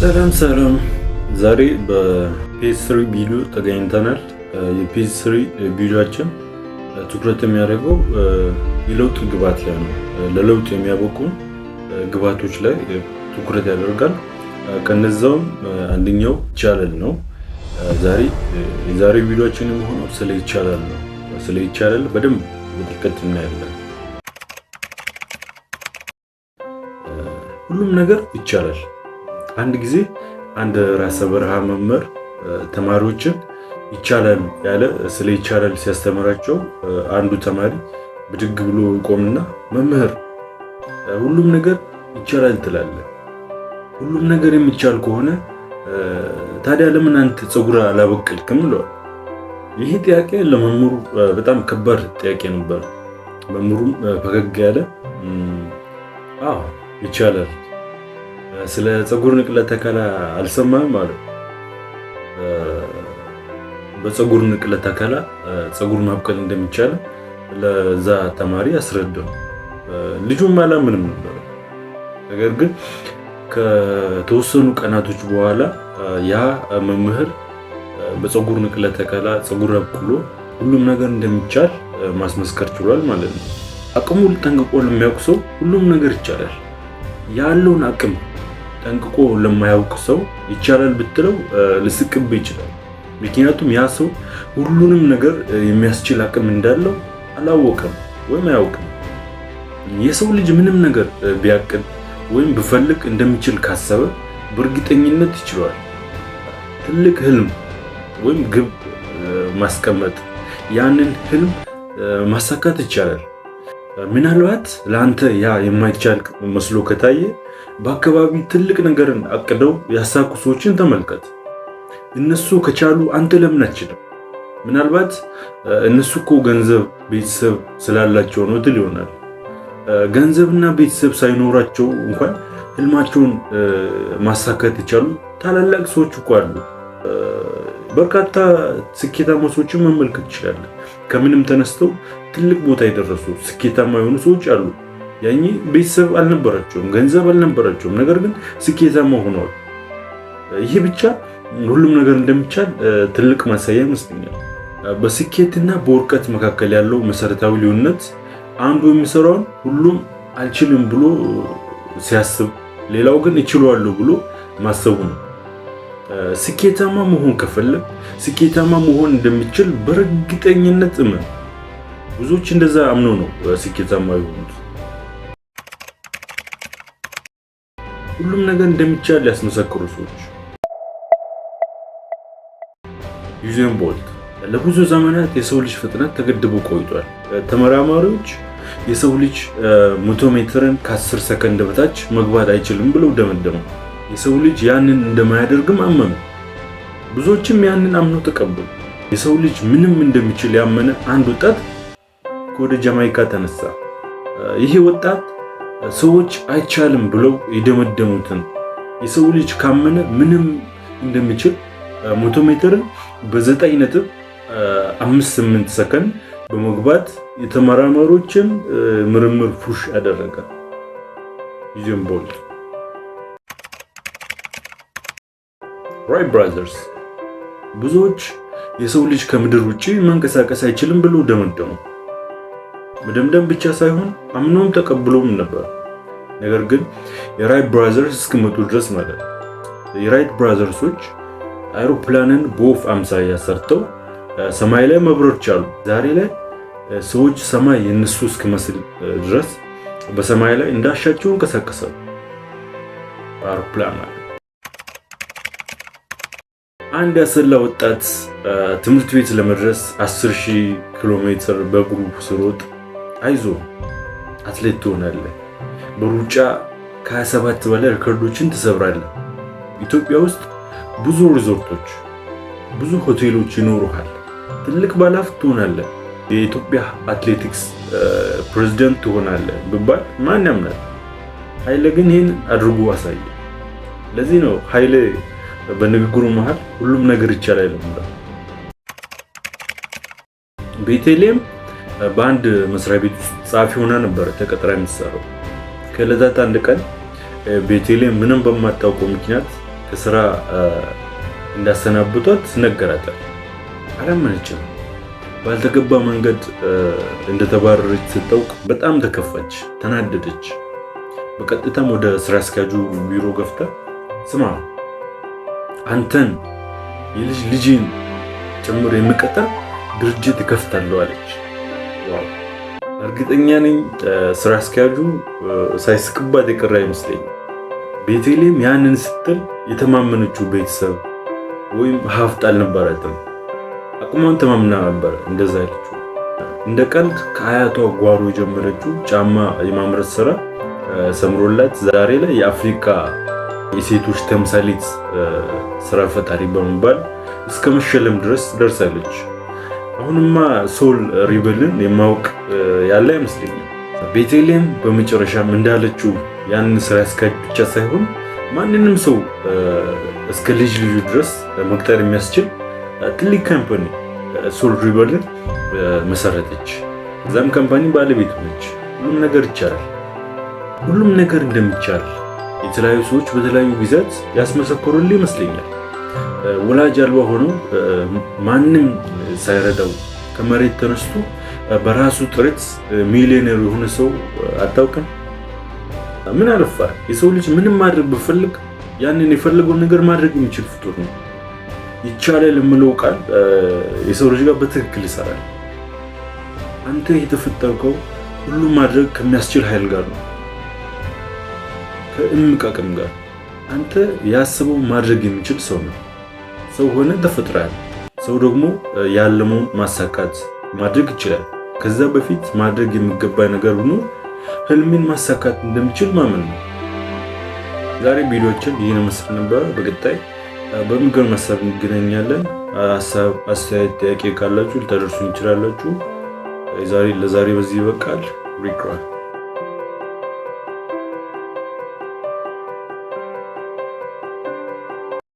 ሰላም ዛሬ በፒኤስ3 ቪዲዮ ተገኝተናል። የፒኤስ3 ቪዲዮአችን ትኩረት የሚያደርገው የለውጥ ግባት ላይ ነው። ለለውጥ የሚያበቁ ግባቶች ላይ ትኩረት ያደርጋል። ከነዛውም አንደኛው ይቻላል ነው። የዛሬ ቪዲዮአችን የሚሆነው ስለ ይቻላል ነው። ስለ ይቻላል በደንብ በጥልቀት እናያለን። ሁሉም ነገር ይቻላል። አንድ ጊዜ አንድ ራሰ በረሃ መምህር ተማሪዎችን ይቻላል ያለ ስለ ይቻላል ሲያስተምራቸው አንዱ ተማሪ ብድግ ብሎ ይቆምና መምህር ሁሉም ነገር ይቻላል ትላለህ፣ ሁሉም ነገር የሚቻል ከሆነ ታዲያ ለምን አንተ ፀጉር አላበቀልክም ይለዋል። ይህ ጥያቄ ለመምህሩ በጣም ከባድ ጥያቄ ነበር። መምህሩም ፈገግ ያለ አዎ ይቻላል፣ ስለ ፀጉር ንቅለ ተከላ አልሰማህም ማለት በፀጉር ንቅለ ተከላ ፀጉር ማብቀል እንደሚቻል ለዛ ተማሪ አስረዳው። ልጁም አላምንም ነበር። ነገር ግን ከተወሰኑ ቀናቶች በኋላ ያ መምህር በፀጉር ንቅለ ተከላ ፀጉር አብቅሎ ሁሉም ነገር እንደሚቻል ማስመስከር ችሏል ማለት ነው። አቅሙን ጠንቅቆ ለሚያውቅ ሰው ሁሉም ነገር ይቻላል። ያለውን አቅም ጠንቅቆ ለማያውቅ ሰው ይቻላል ብትለው ልስቅብህ ይችላል። ምክንያቱም ያ ሰው ሁሉንም ነገር የሚያስችል አቅም እንዳለው አላወቀም ወይም አያውቅም። የሰው ልጅ ምንም ነገር ቢያቅድ ወይም ቢፈልግ እንደሚችል ካሰበ በእርግጠኝነት ይችላል። ትልቅ ህልም ወይም ግብ ማስቀመጥ፣ ያንን ህልም ማሳካት ይቻላል። ምናልባት ለአንተ ያ የማይቻል መስሎ ከታየ በአካባቢ ትልቅ ነገርን አቅደው ያሳኩ ሰዎችን ተመልከት። እነሱ ከቻሉ አንተ ለምን አትችልም? ምናልባት እነሱ እኮ ገንዘብ፣ ቤተሰብ ስላላቸው ነው ትል ይሆናል። ገንዘብና ቤተሰብ ሳይኖራቸው እንኳን ህልማቸውን ማሳካት የቻሉ ታላላቅ ሰዎች እኮ አሉ። በርካታ ስኬታማ ሰዎችን መመልከት ይችላል። ከምንም ተነስተው ትልቅ ቦታ የደረሱ ስኬታማ የሆኑ ሰዎች አሉ። ያኚ ቤተሰብ አልነበራቸውም፣ ገንዘብ አልነበራቸውም፣ ነገር ግን ስኬታማ ሆነዋል። ይህ ብቻ ሁሉም ነገር እንደሚቻል ትልቅ ማሳያ ይመስለኛል። በስኬትና በውድቀት መካከል ያለው መሰረታዊ ልዩነት አንዱ የሚሰራውን ሁሉም አልችልም ብሎ ሲያስብ፣ ሌላው ግን እችላለሁ ብሎ ማሰቡ ነው። ስኬታማ መሆን ከፈለግ ስኬታማ መሆን እንደሚችል በእርግጠኝነት እመን። ብዙዎች እንደዛ አምነው ነው ስኬታማ የሆኑት። ሁሉም ነገር እንደሚቻል ያስመሰክሩ ሰዎች። ዩዜን ቦልት ለብዙ ዘመናት የሰው ልጅ ፍጥነት ተገድቦ ቆይቷል። ተመራማሪዎች የሰው ልጅ 100 ሜትርን ከ10 ሰከንድ በታች መግባት አይችልም ብለው ደመደሙ። የሰው ልጅ ያንን እንደማያደርግም አመኑ። ብዙዎችም ያንን አምነው ተቀበሉ። የሰው ልጅ ምንም እንደሚችል ያመነ አንድ ወጣት ወደ ጃማይካ ተነሳ። ይሄ ወጣት ሰዎች አይቻልም ብለው የደመደሙትን የሰው ልጅ ካመነ ምንም እንደሚችል 100 ሜትርን በ9.58 ሰከንድ በመግባት የተመራማሪዎችን ምርምር ፉሽ ያደረገ ዩዜን ቦልት። ራይት ብራዘርስ ብዙዎች የሰው ልጅ ከምድር ውጪ መንቀሳቀስ አይችልም ብለው ደመደሙ። መደምደም ብቻ ሳይሆን አምኖም ተቀብሎም ነበር። ነገር ግን የራይት ብራዘርስ እስኪመጡ ድረስ ማለት ነው። የራይት ብራዘርሶች አይሮፕላንን በወፍ አምሳያ ሰርተው ሰማይ ላይ መብረር ቻሉ። ዛሬ ላይ ሰዎች ሰማይ የነሱ እስኪመስል ድረስ በሰማይ ላይ እንዳሻቸው እንቀሳቀሳሉ። አይሮፕላን ማለት አንድ ያሰላ ወጣት ትምህርት ቤት ለመድረስ 10,000 ኪሎ ሜትር በእግሩ ሲሮጥ አይዞ አትሌት ትሆናለህ፣ በሩጫ ከ27 በላይ ሪከርዶችን ትሰብራለህ፣ ኢትዮጵያ ውስጥ ብዙ ሪዞርቶች፣ ብዙ ሆቴሎች ይኖሩሃል፣ ትልቅ ባለሀብት ትሆናለህ፣ የኢትዮጵያ አትሌቲክስ ፕሬዝዳንት ትሆናለህ ቢባል ማን ያምናል? ኃይሌ ግን ይህን አድርጎ አሳየ። ለዚህ ነው ኃይሌ በንግግሩ መሃል ሁሉም ነገር ይቻላል ነው። ቤተልሔም በአንድ መስሪያ ቤት ውስጥ ጸሐፊ ሆና ነበር ተቀጥራ የምትሰራው። ከዕለታት አንድ ቀን ቤተልሔም ምንም በማታውቀው ምክንያት ከስራ እንዳሰናብቷት ነገራታል። አላመነችም። ባልተገባ መንገድ እንደተባረረች ስታውቅ በጣም ተከፋች፣ ተናደደች። በቀጥታም ወደ ስራ አስኪያጁ ቢሮ ገፍታ ስማ አንተን ልጅን ጭምር የሚቀጠር ድርጅት ይከፍታለሁ አለች። እርግጠኛ ነኝ ስራ አስኪያጁ ሳይስቅባት የቀረ አይመስለኝም። ቤተልሔም ያንን ስትል የተማመነችው ቤተሰብ ወይም ሀብት አልነበራትም። አቅሟን ተማምና ነበር እንደዛ ያለችው። እንደ ቀልድ ከአያቷ ጓሮ የጀመረችው ጫማ የማምረት ስራ ሰምሮላት ዛሬ ላይ የአፍሪካ የሴቶች ተምሳሌት ስራ ፈጣሪ በመባል እስከ መሸለም ድረስ ደርሳለች። አሁንማ ሶል ሪበልን የማውቅ ያለ አይመስለኝም። ቤተልሔም በመጨረሻም እንዳለችው ያንን ስራ አስኪያጅ ብቻ ሳይሆን ማንንም ሰው እስከ ልጁ ድረስ መቅጠር የሚያስችል ትልቅ ካምፓኒ ሶል ሪበልን መሰረተች። እዛም ካምፓኒ ባለቤት ሆነች። ሁሉም ነገር ይቻላል። ሁሉም ነገር እንደሚቻል የተለያዩ ሰዎች በተለያዩ ጊዜያት ያስመሰከሩልኝ ይመስለኛል። ወላጅ አልባ ሆኖ ማንም ሳይረዳው ከመሬት ተነስቶ በራሱ ጥረት ሚሊዮነር የሆነ ሰው አታውቅም? ምን አለፋ የሰው ልጅ ምንም ማድረግ ብፈልግ ያንን የፈለገውን ነገር ማድረግ የሚችል ፍጡር ነው። ይቻላል የምለው ቃል የሰው ልጅ ጋር በትክክል ይሰራል። አንተ የተፈጠርከው ሁሉም ማድረግ ከሚያስችል ኃይል ጋር ነው፣ ከእምቅ አቅም ጋር። አንተ ያስበው ማድረግ የሚችል ሰው ነው። ሰው ሆነ ተፈጥሯል። ሰው ደግሞ ያለመውን ማሳካት ማድረግ ይችላል። ከዛ በፊት ማድረግ የሚገባ ነገር ቢኖር ህልምን ማሳካት እንደሚችል ማመን ነው። ዛሬ ቪዲዮችን ይህን መስል ነበር። በቀጣይ በሚገርም ሀሳብ እንገናኛለን። ሀሳብ፣ አስተያየት፣ ጥያቄ ካላችሁ ልታደርሱን እንችላላችሁ። ለዛሬ በዚህ ይበቃል። ሪክሯል